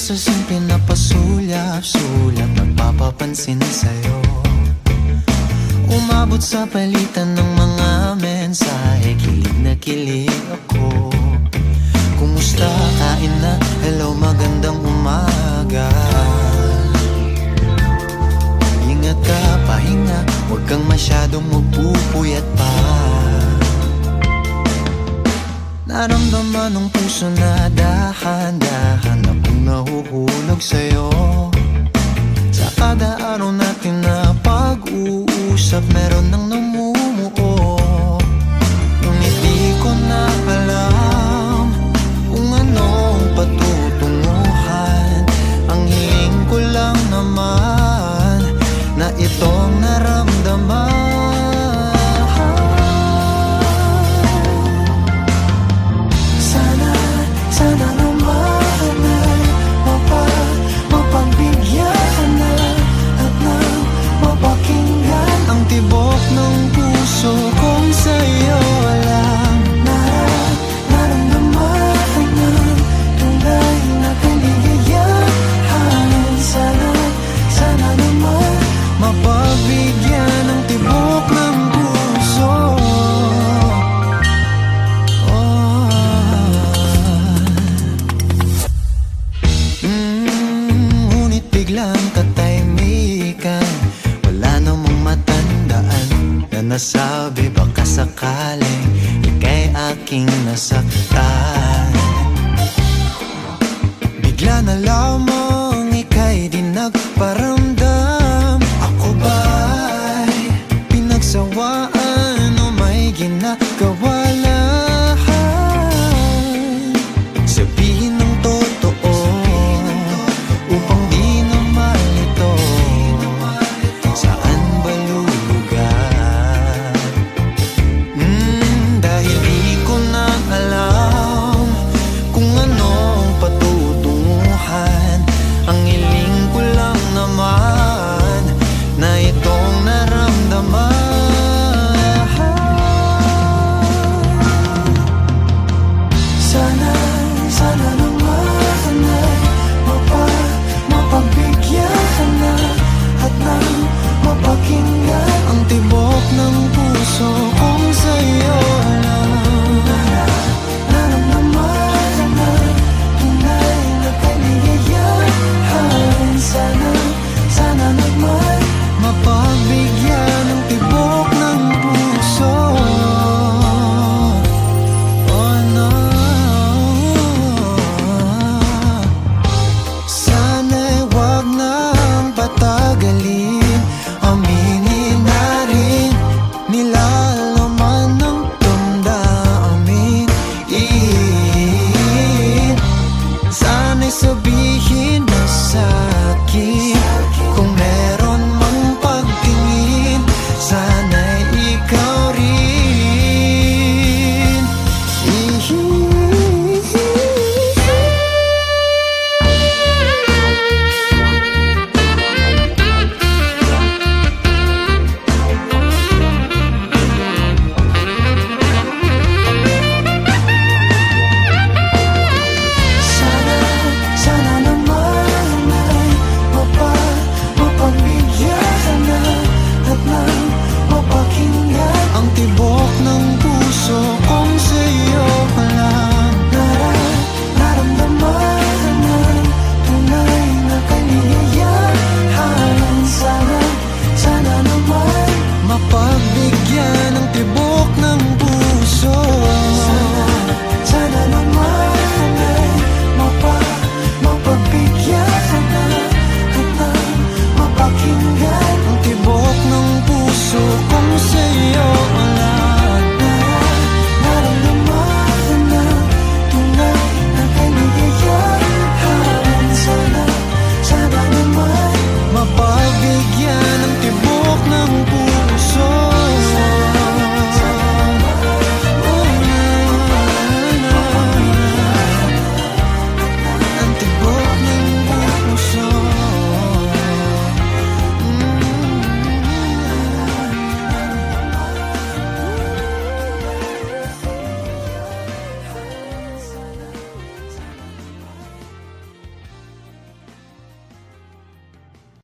sa simple na pasulyap-sulyap, nagpapapansin sa'yo. Umabot sa palitan ng mga mensahe, kilig na kilig ako. Kumusta, kain na, hello, magandang umaga. Ingat ka, pahinga, huwag kang masyadong magpupuyat pa. Naramdaman ng puso na dahan-dahan akong nahuhulog sa'yo. Sa kada araw natin na pag-uusap, meron nang namumuo. Ngunit di ko na alam kung anong patutunguhan. Ang hiling ko lang naman na itong naramdaman. Sana naman ay mapagbigyan na at nang mapakinggan ang tibok ng puso kong sa'yo lang. Naramdaman ng tunay na kaligayahan. Sana naman mapagbigyan ng tibok ng puso. Ngunit biglang katahimikan, wala namang matandaan na nasabi baka sakaling ika'y aking nasaktan. Bigla na lamang